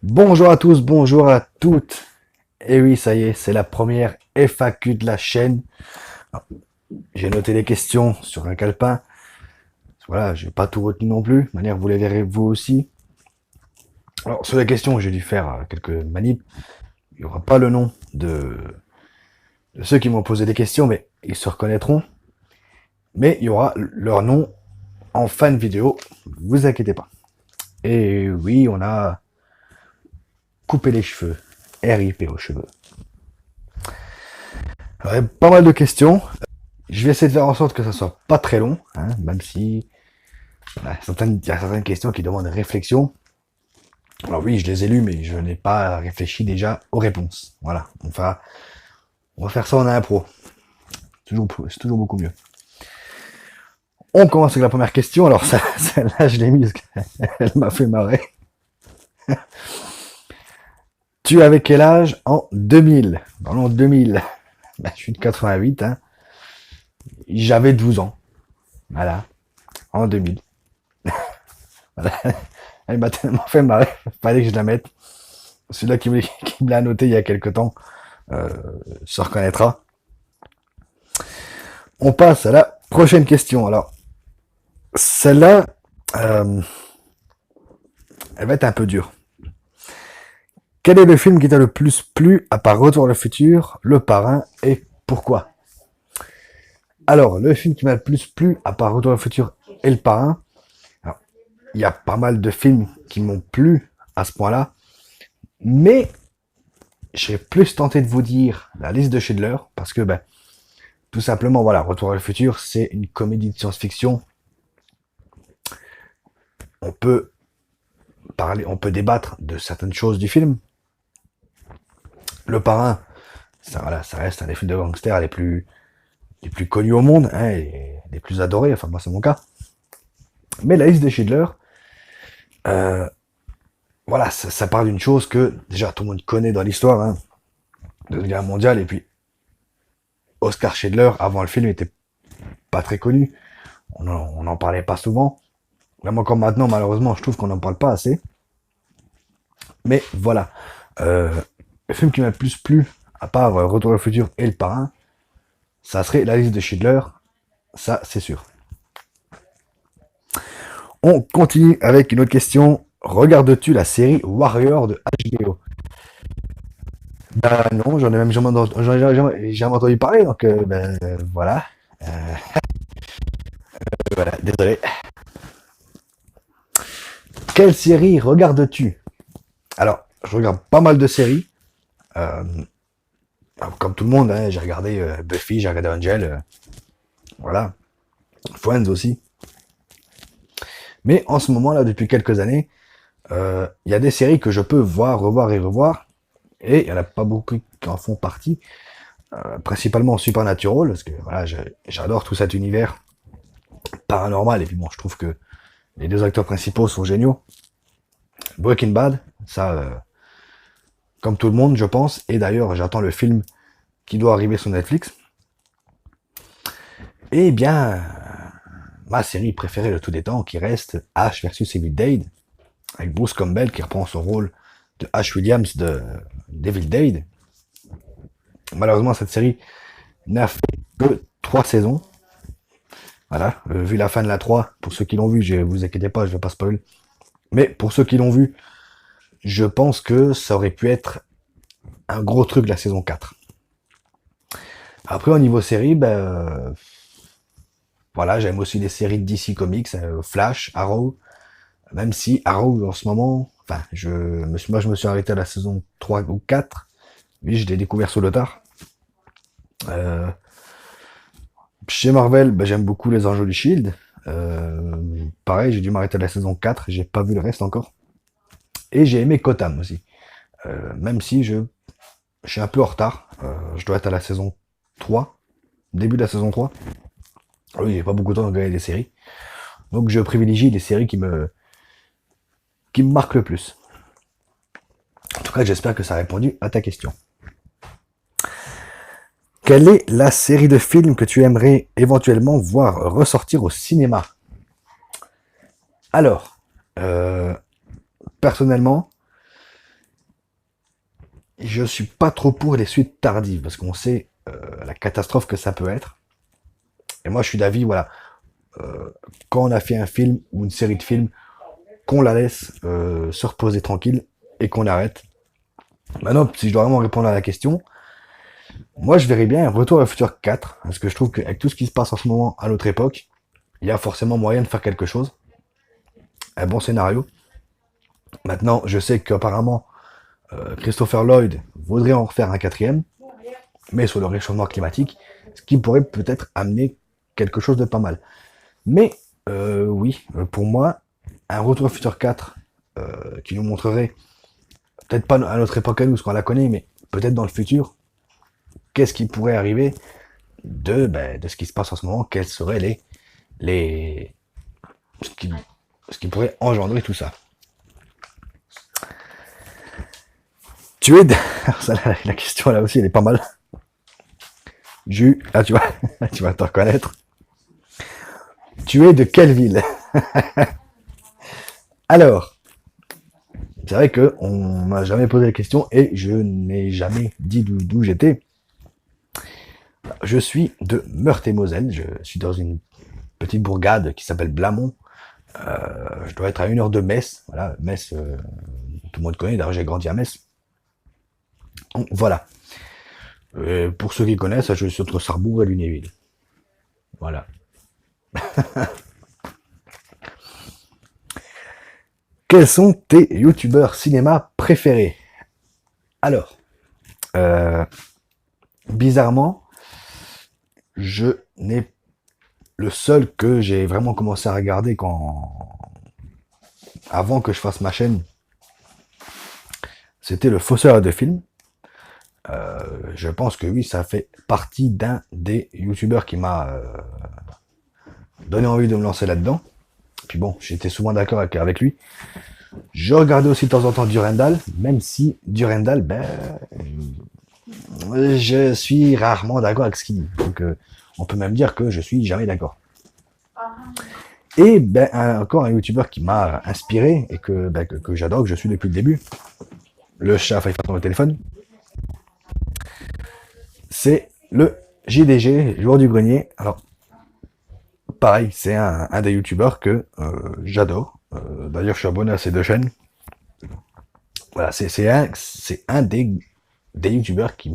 Bonjour à tous, bonjour à toutes. Et oui, ça y est, c'est la première FAQ de la chaîne. J'ai noté les questions sur un calepin. Voilà, j'ai pas tout retenu non plus. De manière, vous les verrez vous aussi. Alors, sur les questions, j'ai dû faire quelques manips. Il n'y aura pas le nom de ceux qui m'ont posé des questions, mais ils se reconnaîtront. Mais il y aura leur nom en fin de vidéo. Vous inquiétez pas. Et oui, on a coupé les cheveux. RIP aux cheveux. Alors, il y a pas mal de questions. Je vais essayer de faire en sorte que ça soit pas très long, hein, même si il y a certaines questions qui demandent réflexion. Alors oui, je les ai lues, mais je n'ai pas réfléchi déjà aux réponses. Voilà, on va faire ça en impro. C'est toujours beaucoup mieux. On commence avec la première question. Alors celle-là, je l'ai mise parce qu'elle m'a fait marrer. Tu avais quel âge en 2000? Dans l'an 2000. Ben, je suis de 88. Hein. J'avais 12 ans. Voilà, en 2000. Voilà. Elle m'a tellement fait marrer, fallait que je la mette. Celui-là qui me l'a noté il y a quelques temps euh, se reconnaîtra. On passe à la prochaine question. Alors, celle-là, euh, elle va être un peu dure. Quel est le film qui t'a le plus plu à part Retour vers le futur, Le Parrain et pourquoi? Alors, le film qui m'a le plus plu à part Retour vers le futur et Le Parrain, alors, il y a pas mal de films qui m'ont plu à ce point-là, mais je serais plus tenté de vous dire La Liste de Schindler parce que ben, tout simplement, voilà, Retour vers le futur, c'est une comédie de science-fiction. On peut parler, on peut débattre de certaines choses du film. Le Parrain, ça, voilà, ça reste un des films de gangsters les plus connus au monde, hein, et les plus adorés, enfin moi c'est mon cas. Mais La Liste de Schindler, euh, voilà, ça part d'une chose que déjà tout le monde connaît dans l'histoire, hein, de la guerre mondiale, et puis Oscar Schindler, avant le film, était pas très connu. On n'en parlait pas souvent. Même encore maintenant, malheureusement, je trouve qu'on n'en parle pas assez. Mais voilà. Euh, le film qui m'a le plus plu, à part Retour vers le futur et Le Parrain, ça serait La Liste de Schindler. Ça, c'est sûr. On continue avec une autre question. Regardes-tu la série Warrior de HBO? Ben non, j'en ai même jamais entendu parler, donc voilà. Euh, voilà, désolé. Quelle série regardes-tu? Alors, je regarde pas mal de séries. Euh, Comme tout le monde, hein, j'ai regardé Buffy, j'ai regardé Angel, voilà. Friends aussi. Mais en ce moment là, depuis quelques années, il y a des séries que je peux voir, revoir et revoir, et il y en a pas beaucoup qui en font partie, principalement Supernatural, parce que voilà, j'adore tout cet univers paranormal, et puis bon, je trouve que les deux acteurs principaux sont géniaux. Breaking Bad, ça, comme tout le monde, je pense, et d'ailleurs, j'attends le film qui doit arriver sur Netflix. Eh bien, ma série préférée de tous les temps, qui reste Ash versus Evil Dead, avec Bruce Campbell qui reprend son rôle de Ash Williams de Devil Dead. Malheureusement, cette série n'a fait que 3 saisons. Voilà, vu la fin de la 3, pour ceux qui l'ont vu, vous inquiétez pas, je vais pas spoiler. Mais pour ceux qui l'ont vu, je pense que ça aurait pu être un gros truc la saison 4. Après, au niveau série, voilà, j'aime aussi les séries de DC Comics, Flash, Arrow, même si Arrow en ce moment, enfin, moi je me suis arrêté à la saison 3 ou 4. Oui, je l'ai découvert sur le tard. Euh, Chez Marvel, j'aime beaucoup les Enjeux du Shield. Pareil, j'ai dû m'arrêter à la saison 4, j'ai pas vu le reste encore. Et j'ai aimé Gotham aussi. Même si je suis un peu en retard. Je dois être à la saison 3, début de la saison 3. Oui, j'ai pas beaucoup de temps de regarder des séries. Donc je privilégie les séries qui me marquent le plus. En tout cas, j'espère que ça a répondu à ta question. Quelle est la série de films que tu aimerais éventuellement voir ressortir au cinéma? Alors, personnellement, je suis pas trop pour les suites tardives, parce qu'on sait la catastrophe que ça peut être. Et moi, je suis d'avis, voilà, quand on a fait un film ou une série de films, qu'on la laisse se reposer tranquille et qu'on arrête. Maintenant, si je dois vraiment répondre à la question, moi, je verrais bien un Retour à la futur 4, parce que je trouve qu'avec tout ce qui se passe en ce moment à notre époque, il y a forcément moyen de faire quelque chose. Un bon scénario. Maintenant, je sais qu'apparemment, Christopher Lloyd voudrait en refaire un quatrième, mais sur le réchauffement climatique, ce qui pourrait peut-être amener quelque chose de pas mal. Mais oui, pour moi, un Retour à Futur 4 qui nous montrerait, peut-être pas à notre époque à nous, ce qu'on la connaît, mais peut-être dans le futur, qu'est-ce qui pourrait arriver de ce qui se passe en ce moment, quels seraient les ce qui, ce qui pourrait engendrer tout ça. Tu es de... Ça, la question là aussi, elle est pas mal. Ah, tu vois, tu vas te reconnaître. Tu es de quelle ville? Alors, c'est vrai qu'on m'a jamais posé la question et je n'ai jamais dit d'où j'étais. Je suis de Meurthe-et-Moselle. Je suis dans une petite bourgade qui s'appelle Blamont. Je dois être à 1 heure de Metz. Voilà, Metz, tout le monde connaît. D'ailleurs, j'ai grandi à Metz. Donc, voilà. Pour ceux qui connaissent, je suis entre Sarrebourg et Lunéville. Voilà. Quels sont tes youtubeurs cinéma préférés? Alors, bizarrement, je n'ai le seul que j'ai vraiment commencé à regarder avant que je fasse ma chaîne, c'était le Fosseur de films. Je pense que oui, ça fait partie d'un des youtubeurs qui m'a donné envie de me lancer là-dedans. Puis bon, j'étais souvent d'accord avec lui. Je regardais aussi de temps en temps Durandal, même si Durandal, je suis rarement d'accord avec ce qu'il dit. Donc on peut même dire que je suis jamais d'accord. Et encore un youtubeur qui m'a inspiré et que j'adore, que je suis depuis le début, le chat faille dans le téléphone, c'est le JDG, joueur du grenier. Alors, pareil, c'est un des youtubeurs que j'adore. D'ailleurs, je suis abonné à ces deux chaînes. Voilà, c'est un des youtubeurs qui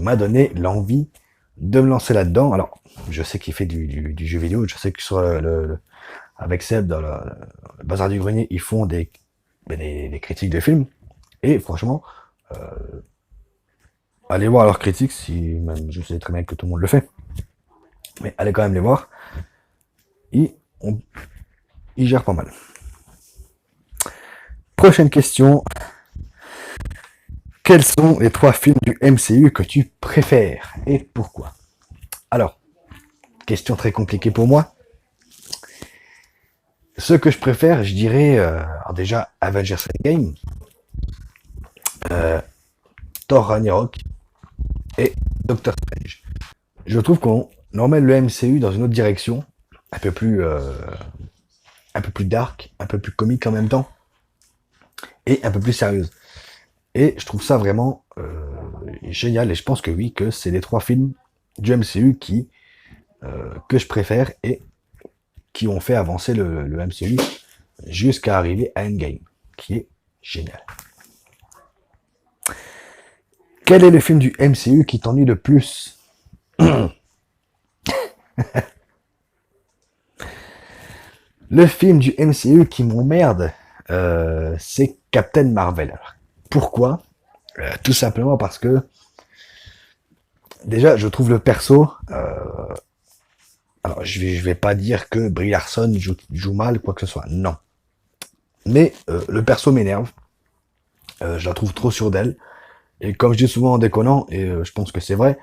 m'a donné l'envie de me lancer là-dedans. Alors, je sais qu'il fait du jeu vidéo, je sais que sur avec Seb, dans le Bazar du Grenier, ils font des critiques de films. Et franchement, allez voir leurs critiques, même je sais très bien que tout le monde le fait. Mais allez quand même les voir. Ils gèrent pas mal. Prochaine question. Quels sont les 3 films du MCU que tu préfères et pourquoi? Alors, question très compliquée pour moi. Ce que je préfère, je dirais, alors déjà Avengers Endgame, Thor Ragnarok et Doctor Strange. Je trouve qu'on emmène le MCU dans une autre direction, un peu plus dark, un peu plus comique en même temps, et un peu plus sérieuse. Et je trouve ça vraiment génial, et je pense que oui, que c'est les 3 films du MCU que je préfère et qui ont fait avancer le MCU jusqu'à arriver à Endgame, qui est génial. Quel est le film du MCU qui t'ennuie le plus? Le film du MCU qui m'emmerde, c'est Captain Marvel. Alors, pourquoi? Tout simplement parce que déjà, je trouve le perso. Alors, je vais pas dire que Brie Larson joue mal, quoi que ce soit. Non. Mais le perso m'énerve. Je la trouve trop sûre d'elle. Et comme je dis souvent en déconnant, et je pense que c'est vrai,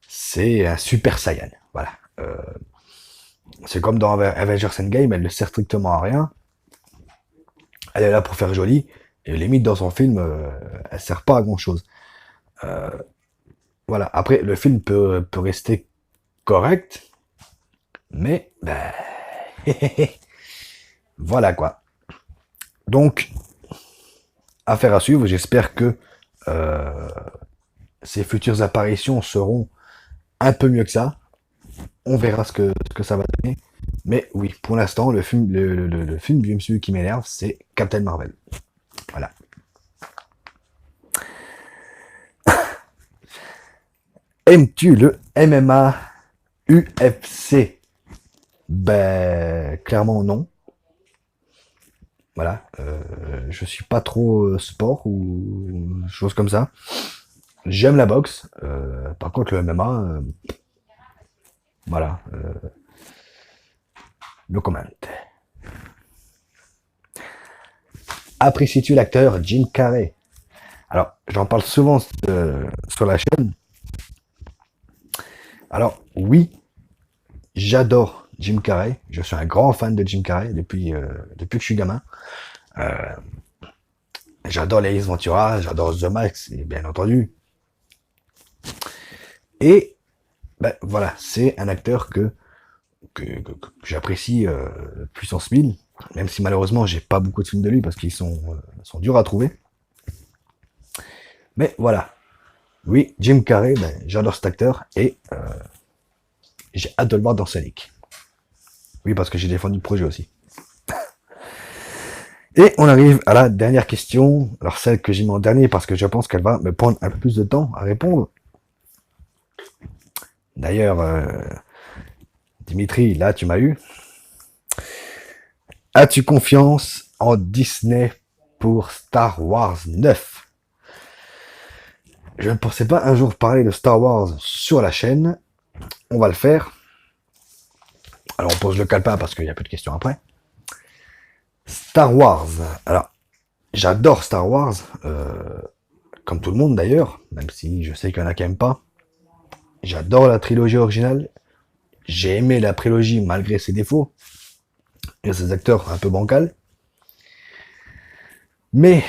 c'est un super Saiyan. Voilà. C'est comme dans Avengers Endgame, elle ne sert strictement à rien. Elle est là pour faire joli. Et limite dans son film, elle sert pas à grand chose. Voilà. Après, le film peut rester correct, mais voilà quoi. Donc, affaire à suivre. J'espère que euh, ses futures apparitions seront un peu mieux que ça. On verra ce que ça va donner. Mais oui, pour l'instant, le film du MCU qui m'énerve, c'est Captain Marvel. Voilà. Aimes-tu le MMA UFC? Ben, clairement non. Voilà. Je suis pas trop sport ou choses comme ça. J'aime la boxe. Par contre, le MMA, voilà. No comment. Apprécies-tu l'acteur Jim Carrey? Alors, j'en parle souvent sur la chaîne. Alors, oui, j'adore Jim Carrey. Je suis un grand fan de Jim Carrey depuis que je suis gamin. Euh, j'adore les Ace Ventura, j'adore The Max, et bien entendu. Et ben, voilà, c'est un acteur que j'apprécie puissance 1000, même si malheureusement j'ai pas beaucoup de films de lui parce qu'ils sont durs à trouver. Mais voilà, oui, Jim Carrey, ben, j'adore cet acteur et j'ai hâte de le voir dans Sonic. Oui, parce que j'ai défendu le projet aussi. Et on arrive à la dernière question, alors celle que j'ai mis en dernier parce que je pense qu'elle va me prendre un peu plus de temps à répondre. D'ailleurs, Dimitri, là tu m'as eu. As-tu confiance en Disney pour Star Wars 9? Je ne pensais pas un jour parler de Star Wars sur la chaîne. On va le faire. Alors on pose le calepin parce qu'il n'y a plus de questions après. Star Wars. Alors, j'adore Star Wars, comme tout le monde d'ailleurs, même si je sais qu'il y en a qui n'aiment pas. J'adore la trilogie originale. J'ai aimé la prélogie malgré ses défauts et ses acteurs un peu bancals. Mais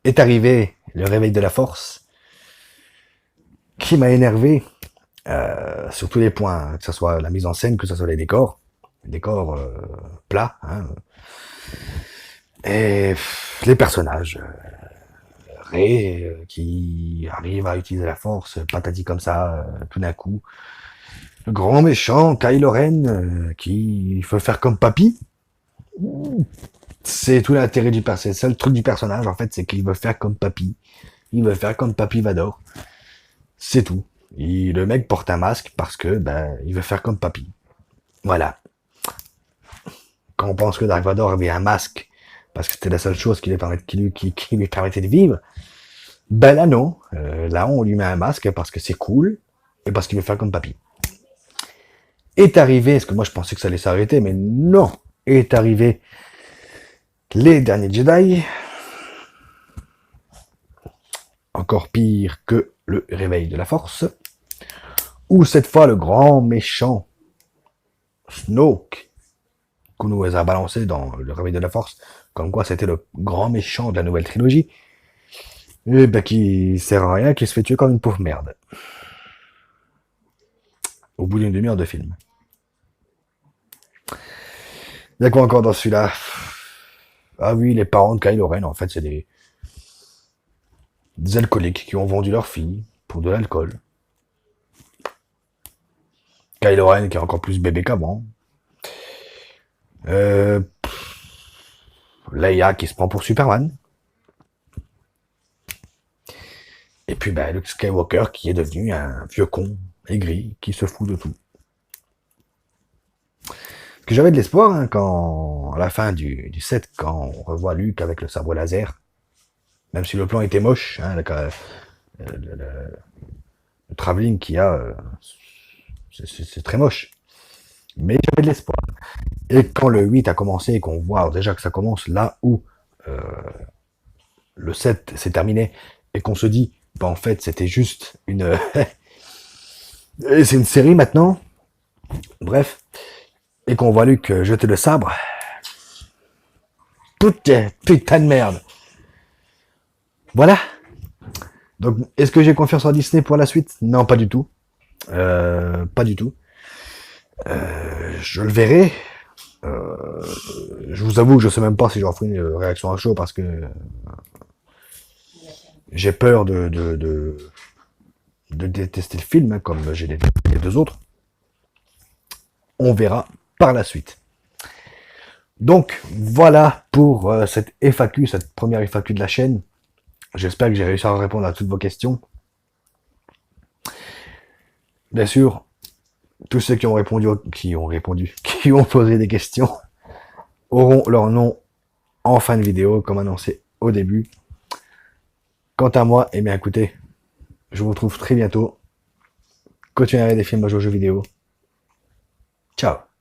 est arrivé le réveil de la force qui m'a énervé sur tous les points, que ce soit la mise en scène, que ce soit les décors plats, hein, et les personnages. Rey qui arrive à utiliser la force, patati comme ça, tout d'un coup. Le grand méchant Kylo Ren qui veut faire comme papy. C'est tout l'intérêt du personnage. C'est le seul truc du personnage en fait, c'est qu'il veut faire comme papy. Il veut faire comme papy Vador. C'est tout. Le mec porte un masque parce que ben il veut faire comme papy. Voilà. Quand on pense que Dark Vador avait un masque parce que c'était la seule chose qui lui permettait de vivre, ben là non. Là on lui met un masque parce que c'est cool et parce qu'il veut faire comme papy. Est arrivé, parce que moi je pensais que ça allait s'arrêter, mais non, est arrivé les derniers Jedi, encore pire que le réveil de la force, où cette fois le grand méchant Snoke, qu'on nous a balancé dans le réveil de la force, comme quoi c'était le grand méchant de la nouvelle trilogie, et ben qui sert à rien, qui se fait tuer comme une pauvre merde. Au bout d'une demi-heure de film. Il y a quoi encore dans celui-là? Ah oui, les parents de Kylo Ren, en fait, c'est des alcooliques qui ont vendu leur fille pour de l'alcool. Kylo Ren qui est encore plus bébé qu'avant. Leia qui se prend pour Superman. Et puis ben, Luke Skywalker qui est devenu un vieux con aigri qui se fout de tout. Parce que j'avais de l'espoir hein, quand, à la fin du 7, quand on revoit Luke avec le sabre laser, même si le plan était moche, hein, le travelling qu'il y a, c'est très moche. Mais j'avais de l'espoir. Et quand le 8 a commencé et qu'on voit déjà que ça commence là où le 7 s'est terminé et qu'on se dit, bah en fait c'était juste une... c'est une série maintenant. Bref. Et qu'on voit Luke jeter le sabre. Putain de merde. Voilà. Donc, est-ce que j'ai confiance en Disney pour la suite? Non, pas du tout. Pas du tout. Je le verrai. Je vous avoue que je sais même pas si j'en ferai une réaction à chaud parce que j'ai peur de détester le film, hein, comme j'ai détesté les deux autres. On verra par la suite. Donc voilà pour cette FAQ, cette première FAQ de la chaîne. J'espère que j'ai réussi à répondre à toutes vos questions. Bien sûr, tous ceux qui ont répondu, qui ont posé des questions, auront leur nom en fin de vidéo, comme annoncé au début. Quant à moi, eh bien écoutez, je vous retrouve très bientôt. Continuez à regarder des films à jouer aux jeux vidéo. Ciao.